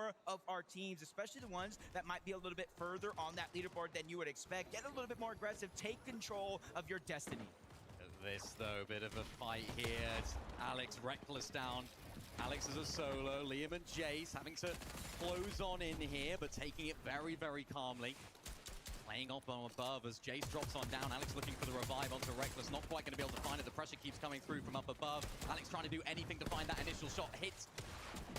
more of our teams, especially the ones that might be a little bit further on that leaderboard than you would expect, get a little bit more aggressive, take control of your destiny. This, though, bit of a fight here. It's Alex reckless down. Alex is a solo. Liam and Jace having to close on in here, but taking it very, very calmly. Playing off on above as Jace drops on down. Alex looking for the revive onto Reckless. Not quite going to be able to find it. The pressure keeps coming through from up above. Alex trying to do anything to find that initial shot. Hits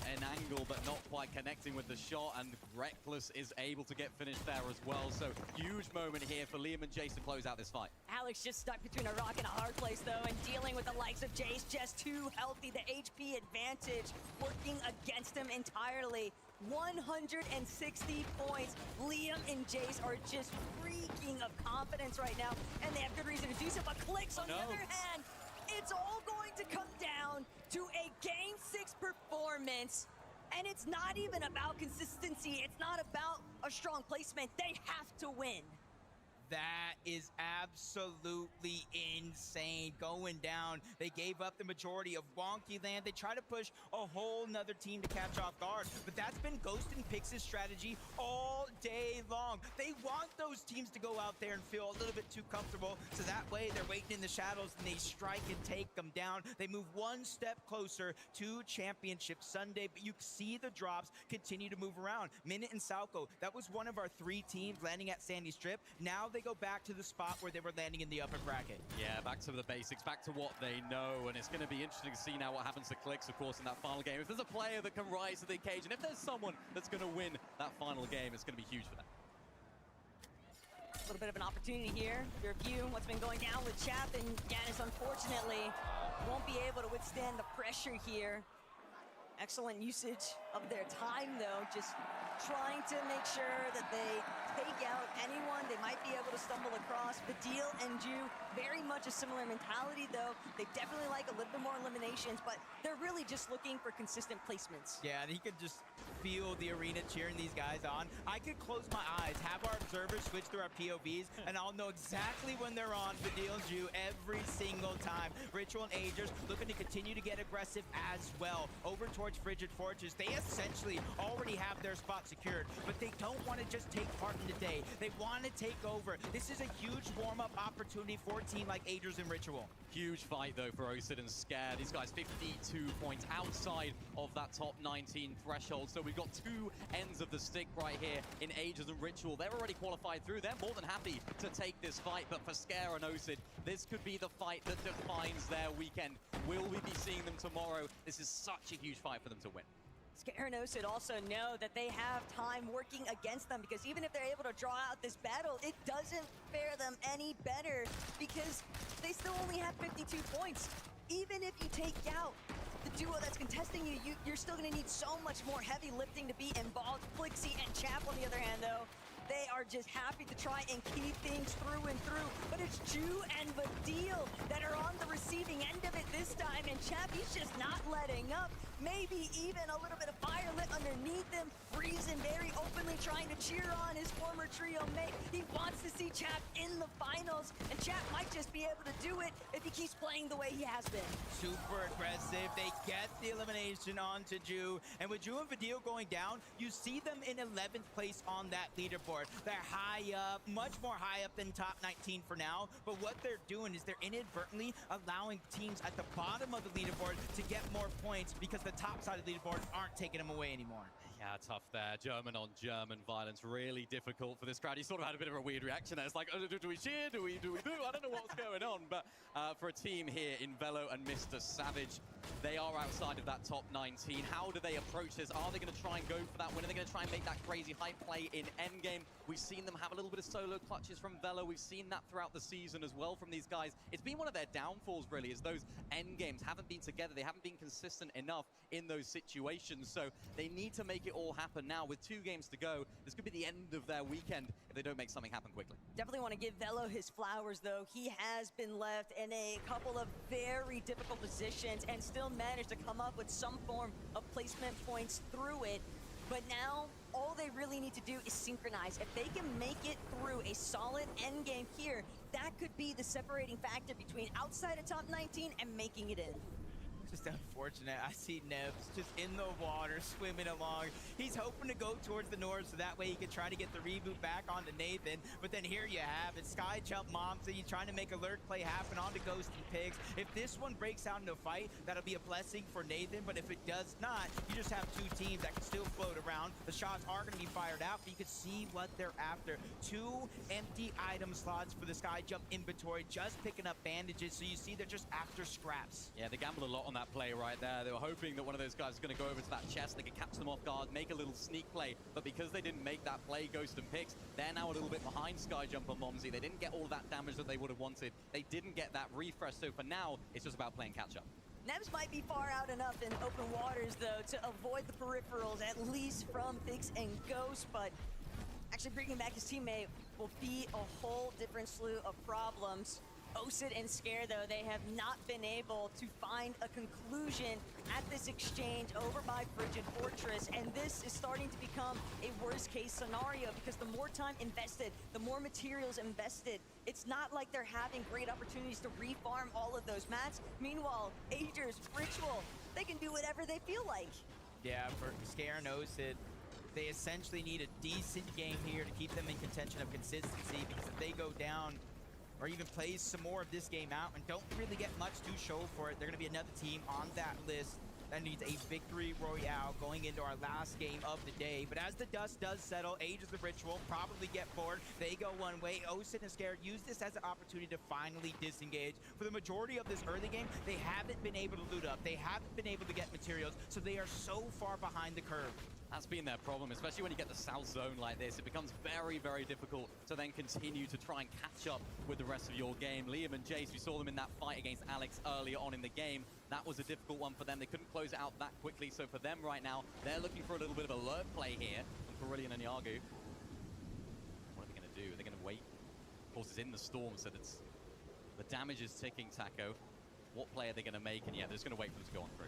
an angle, but not quite connecting with the shot. And Reckless is able to get finished there as well. So huge moment here for Liam and Jace to close out this fight. Alex just stuck between a rock and a hard place, though, and dealing with the likes of Jace, just too healthy. The HP advantage working against him entirely. 160 points. Liam and Jace are just freaking of confidence right now, and they have good reason to do so, but Clicks, on the other hand, it's all going to come down to a Game 6 performance, and it's not even about consistency. It's not about a strong placement. They have to win. That is absolutely insane. Going down, they gave up the majority of Wonky Land. They try to push a whole nother team to catch off guard, but that's been Ghost and Pix's strategy all day long. They want those teams to go out there and feel a little bit too comfortable, so that way they're waiting in the shadows and they strike and take them down. They move one step closer to Championship Sunday, but you see the drops continue to move around. Minute and Salco, that was one of our 3 teams landing at Sandy Strip. Now they go back to the spot where they were landing in the upper bracket. Yeah, back to the basics, back to what they know, and it's going to be interesting to see now what happens to Clicks, of course, in that final game. If there's a player that can rise to the occasion, if there's someone that's going to win that final game, it's going to be huge for them. A little bit of an opportunity here to review what's been going down with Chap, and Giannis, unfortunately, won't be able to withstand the pressure here. Excellent usage of their time, though, just trying to make sure that they take out anyone they might be able to stumble across. Fadil and Ju, very much a similar mentality, though. They definitely like a little bit more eliminations, but they're really just looking for consistent placements. Yeah, and he could just feel the arena cheering these guys on. I could close my eyes, have our observers switch through our POVs, and I'll know exactly when they're on Fadil and Ju every single time. Ritual and Agers looking to continue to get aggressive as well. Over towards Frigid Fortress, they essentially already have their spot secured, but they don't want to just take part in the day. They want to take over. This is a huge warm-up opportunity for a team like Agers and Ritual. Huge fight, though, for Osid and Scare. These guys 52 points outside of that top 19 threshold, so we've got 2 ends of the stick right here in Agers and Ritual. They're already qualified through. They're more than happy to take this fight, but for Scare and Osid, this could be the fight that defines their weekend. Will we be seeing them tomorrow? This is such a huge fight for them to win. Scare and Osid also know that they have time working against them, because even if they're able to draw out this battle, it doesn't fare them any better because they still only have 52 points. Even if you take out the duo that's contesting you, you're still going to need so much more heavy lifting to be involved. Flixie and Chap, on the other hand, though, they are just happy to try and keep things through and through. But it's Ju and Fadil that are on the receiving end of it this time, and Chap, he's just not letting up. Maybe even a little bit of fire lit underneath him. Reason very openly trying to cheer on his former trio mate. He wants to see Chap in the finals, and Chap might just be able to do it if he keeps playing the way he has been. Super aggressive. They get the elimination onto Ju, and with Ju and Fadil going down, you see them in 11th place on that leaderboard. They're high up, much more high up than top 19 for now, but what they're doing is they're inadvertently allowing teams at the bottom of the leaderboard to get more points because the top side of the leaderboard aren't taking them away anymore. Yeah, tough there. German on German violence, really difficult for this crowd. He sort of had a bit of a weird reaction there. It's like, oh, do we cheer? Do we do? I don't know what's going on, but for a team here in Velo and Mr. Savage, they are outside of that top 19. How do they approach this? Are they going to try and go for that win? Are they going to try and make that crazy high play in endgame? We've seen them have a little bit of solo clutches from Velo. We've seen that throughout the season as well from these guys. It's been one of their downfalls, really, is those endgames haven't been together. They haven't been consistent enough in those situations. So they need to make it all happen now. With 2 games to go, this could be the end of their weekend if they don't make something happen quickly. Definitely want to give Velo his flowers, though. He has been left in a couple of very difficult positions and still managed to come up with some form of placement points through it. But now, all they really need to do is synchronize. If they can make it through a solid end game here, that could be the separating factor between outside of top 19 and making it in. Just unfortunate. I see Nebs just in the water, swimming along. He's hoping to go towards the north so that way he can try to get the reboot back onto Nathan. But then here you have it. Sky Jump Momsy trying to make a lurk play happen onto Ghost and Pigs. If this one breaks out into a fight, that'll be a blessing for Nathan. But if it does not, you just have two teams that can still float around. The shots are going to be fired out, but you can see what they're after. 2 empty item slots for the Sky Jump inventory, just picking up bandages. So you see they're just after scraps. Yeah, they gambled a lot on that play right there. They were hoping that one of those guys was going to go over to that chest, they could catch them off guard, make a little sneak play. But because they didn't make that play, Ghost and Pix, they're now a little bit behind Skyjump and Momsy. They didn't get all of that damage that they would have wanted. They didn't get that refresh. So for now, it's just about playing catch up. Nebs might be far out enough in open waters, though, to avoid the peripherals, at least from Pix and Ghost, but actually bringing back his teammate will be a whole different slew of problems. Osid and Scare, though, they have not been able to find a conclusion at this exchange over by Frigid Fortress, and this is starting to become a worst-case scenario because the more time invested, the more materials invested, it's not like they're having great opportunities to refarm all of those mats. Meanwhile, Agers, Ritual, they can do whatever they feel like. Yeah, for Scare and Osid, they essentially need a decent game here to keep them in contention of consistency, because if they go down or even plays some more of this game out and don't really get much to show for it, they're going to be another team on that list that needs a victory royale going into our last game of the day. But as the dust does settle, Ages of Ritual probably get bored. They go one way. Osid and Scare use this as an opportunity to finally disengage. For the majority of this early game, they haven't been able to loot up. They haven't been able to get materials, so they are so far behind the curve. That's been their problem, especially when you get the south zone like this. It becomes very, very difficult to then continue to try and catch up with the rest of your game. Liam and Jace, we saw them in that fight against Alex earlier on in the game. That was a difficult one for them. They couldn't close it out that quickly. So for them right now, they're looking for a little bit of a lurk play here from Carillion and Yagu. What are they going to do? Are they going to wait? Of course, it's in the storm, so that's the damage is ticking, Taco. What play are they going to make? And yeah, they're just going to wait for them to go on through.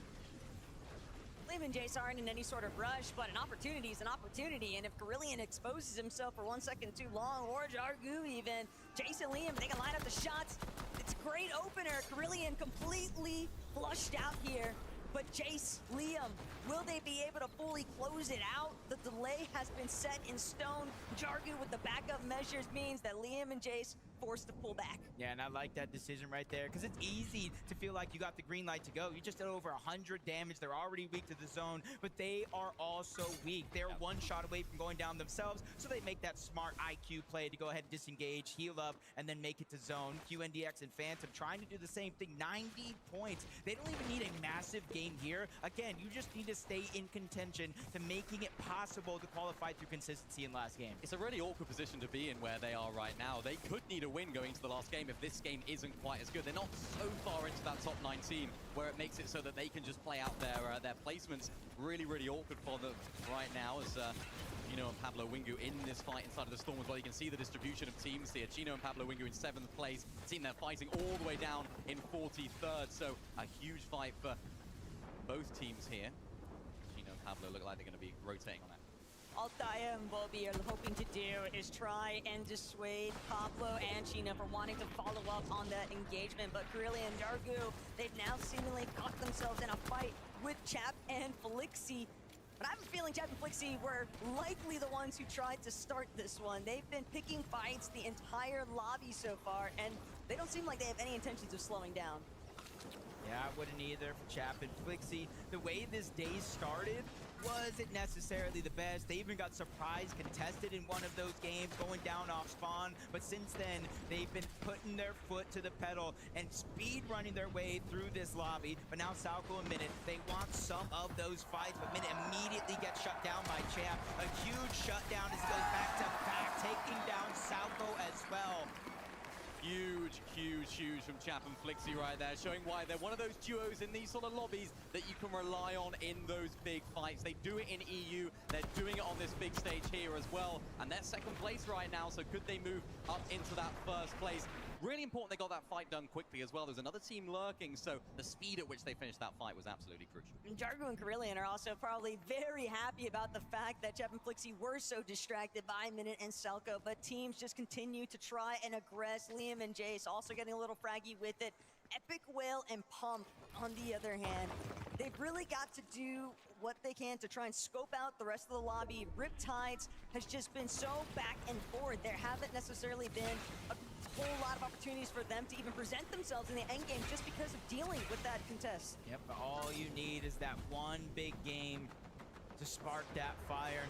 Liam and Jace aren't in any sort of rush, but an opportunity is an opportunity, and if Carillion exposes himself for 1 second too long, or Jargu even, Jace and Liam, they can line up the shots. It's a great opener. Carillion completely flushed out here, but Jace, Liam, will they be able to fully close it out? The delay has been set in stone. Jargu with the backup measures means that Liam and Jace forced to pull back. Yeah, and I like that decision right there, because it's easy to feel like you got the green light to go. You just did over 100 damage. They're already weak to the zone, but they are also weak. They're one shot away from going down themselves, so they make that smart IQ play to go ahead and disengage, heal up, and then make it to zone. QNDX and Phantom trying to do the same thing. 90 points. They don't even need a massive game here. Again, you just need to stay in contention to making it possible to qualify through consistency in last game. It's a really awkward position to be in where they are right now. They could need a win going to the last game if this game isn't quite as good. They're not so far into that top 19 where it makes it so that they can just play out their placements. Really, really awkward for them right now as Chino and Pablo Wingu in this fight inside of the storm as well. You can see the distribution of teams here. Chino and Pablo Wingu in 7th place. Team they're fighting all the way down in 43rd. So a huge fight for both teams here. Chino and Pablo look like they're going to be rotating on that. All Daya and Bobby are hoping to do is try and dissuade Pablo and Chino from wanting to follow up on that engagement. But Carillion and Jargu, they've now seemingly caught themselves in a fight with Chap and Felixi. But I have a feeling Chap and Felixi were likely the ones who tried to start this one. They've been picking fights the entire lobby so far, and they don't seem like they have any intentions of slowing down. Yeah, I wouldn't either for Chap and Flixie. The way this day started wasn't necessarily the best. They even got surprise contested in one of those games, going down off spawn. But since then, they've been putting their foot to the pedal and speed running their way through this lobby. But now Salco and Minute, they want some of those fights, but Minute immediately gets shut down by Champ. A huge shutdown as he goes back to back, taking down Salco as well. Huge, huge, huge from Chap and Flixie right there, showing why they're one of those duos in these sort of lobbies that you can rely on in those big fights. They do it in EU, they're doing it on this big stage here as well, and they're 2nd place right now, so could they move up into that 1st place? Really important they got that fight done quickly as well. There's another team lurking, so the speed at which they finished that fight was absolutely crucial. Jargu and Carillion are also probably very happy about the fact that Chap and Flixie were so distracted by Minute and Selco, but teams just continue to try and aggress. Liam and Jace also getting a little fraggy with it. Epic Whale and Pump, on the other hand, they've really got to do what they can to try and scope out the rest of the lobby. Riptides has just been so back and forth. There haven't necessarily been a whole lot of opportunities for them to even present themselves in the endgame just because of dealing with that contest. Yep, but all you need is that one big game to spark that fire.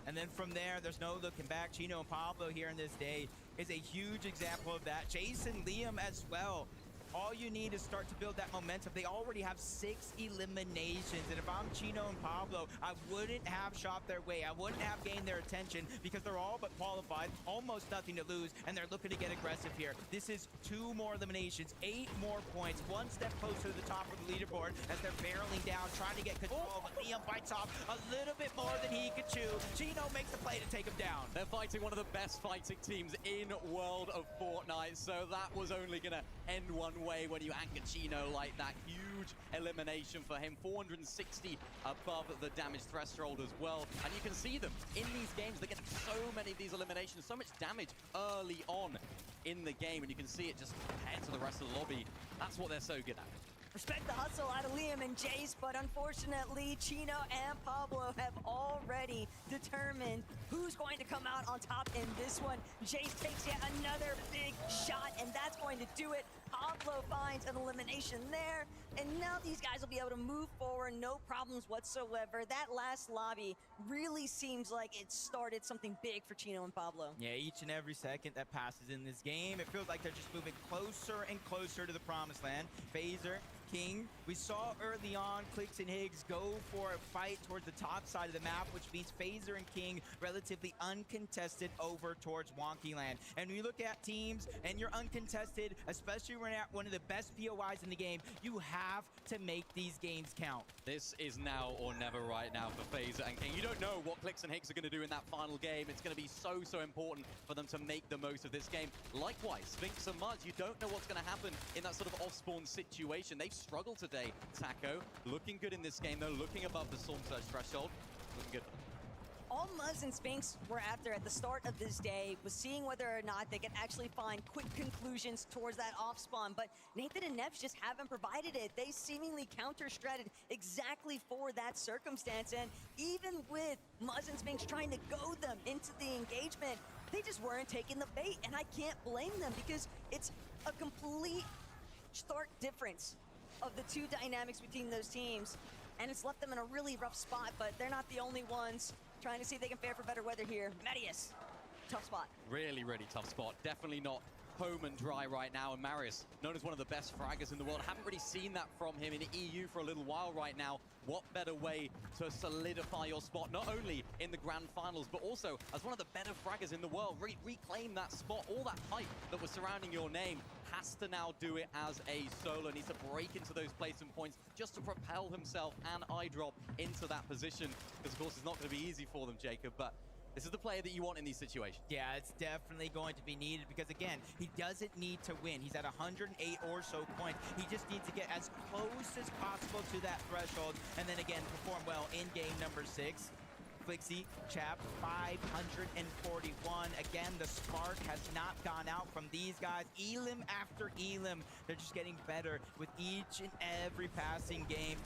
And then from there, there's no looking back. Chino and Pablo here in this day is a huge example of that. Jason, Liam as well. All you need is start to build that momentum. They already have 6 eliminations. And if I'm Chino and Pablo, I wouldn't have shot their way. I wouldn't have gained their attention because they're all but qualified, almost nothing to lose, and they're looking to get aggressive here. This is 2 more eliminations, 8 more points, 1 step closer to the top of the leaderboard as they're barreling down, trying to get control, but Liam bites off a little bit more than he could chew. Chino makes the play to take him down. They're fighting one of the best fighting teams in World of Fortnite, so that was only going to end one way when you anchor Chino like that. Huge elimination for him, 460 above the damage threshold as well. And you can see them in these games. They're getting so many of these eliminations, so much damage early on in the game, and you can see it just compared to the rest of the lobby. That's what they're so good at. Respect the hustle out of Liam and Jace, but unfortunately, Chino and Pablo have already determined who's going to come out on top in this one. Jace takes yet another big shot, and that's going to do it. Pablo finds an elimination there, and now these guys will be able to move forward, no problems whatsoever. That last lobby really seems like it started something big for Chino and Pablo. Yeah, each and every second that passes in this game, it feels like they're just moving closer and closer to the promised land. Phaser, King, we saw early on Clix and Higgs go for a fight towards the top side of the map, which means Phaser and King relatively uncontested over towards Wonky Land. And when you look at teams and you're uncontested, especially when you're at one of the best POIs in the game, you have to make these games count. This is now or never right now for Phaser and King. You don't know what Clix and Higgs are going to do in that final game. It's going to be so important for them to make the most of this game. Likewise, Sphinx and Mudge, you don't know what's going to happen in that sort of off-spawn situation. They've struggled today. Taco looking good in this game, though, looking above the Storm Surge threshold. Looking good. All Muzz and Sphinx were after at the start of this day was seeing whether or not they could actually find quick conclusions towards that off-spawn, but Nathan and Neps just haven't provided it. They seemingly counter-stratted exactly for that circumstance, and even with Muzz and Sphinx trying to goad them into the engagement, they just weren't taking the bait, and I can't blame them because it's a complete stark difference of the two dynamics between those teams, and it's left them in a really rough spot, but they're not the only ones trying to see if they can fare for better weather here. Marius, tough spot. Really tough spot. Definitely not home and dry right now, and Marius, known as one of the best fraggers in the world, haven't really seen that from him in the EU for a little while right now. What better way to solidify your spot, not only in the grand finals, but also as one of the better fraggers in the world. Reclaim that spot. All that hype that was surrounding your name has to now do it as a solo. Needs to break into those placement points just to propel himself and iDrop into that position, because of course it's not going to be easy for them, Jacob, but this is the player that you want in these situations. Yeah, it's definitely going to be needed because, again, he doesn't need to win. He's at 108 or so points. He just needs to get as close as possible to that threshold and then, again, perform well in game number 6. Flixie, Chap, 541. Again, the spark has not gone out from these guys. Elim after Elim, they're just getting better with each and every passing game.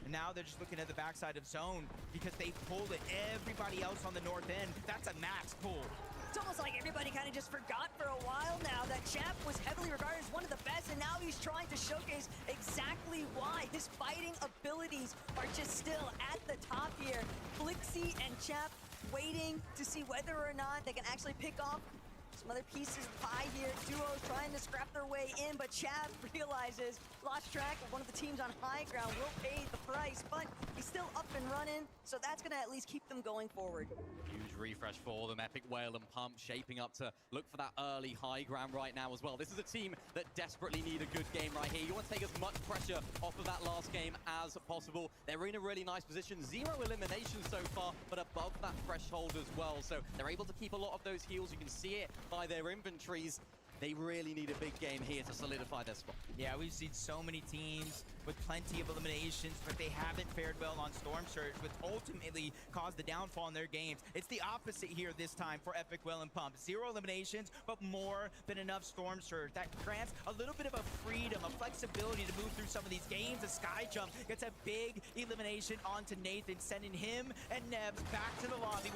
And now they're just looking at the backside of zone because they pulled it. Everybody else on the north end, that's a max pull. It's almost like everybody kind of just forgot for a while now that Chap was heavily regarded as one of the best, and now he's trying to showcase exactly why. His fighting abilities are just still at the top here. Flixie and Chap waiting to see whether or not they can actually pick off some other pieces of pie here. Duos trying to scrap their way in, but Chad realizes lost track of one of the teams on high ground, will pay the price, but he's still up and running, so that's going to at least keep them going forward. Huge refresh for them. Epic Whale and Pump shaping up to look for that early high ground right now as well. This is a team that desperately need a good game right here. You want to take as much pressure off of that last game as possible. They're in a really nice position. 0 eliminations so far, but above that threshold as well. So they're able to keep a lot of those heals. You can see it by their inventories. They really need a big game here to solidify their spot. Yeah, we've seen so many teams with plenty of eliminations, but they haven't fared well on Storm Surge, which ultimately caused the downfall in their games. It's the opposite here this time for Epic Well and Pump. 0 eliminations, but more than enough Storm Surge. That grants a little bit of a freedom, a flexibility to move through some of these games. The Sky Jump gets a big elimination onto Nathan, sending him and Nebs back to the lobby.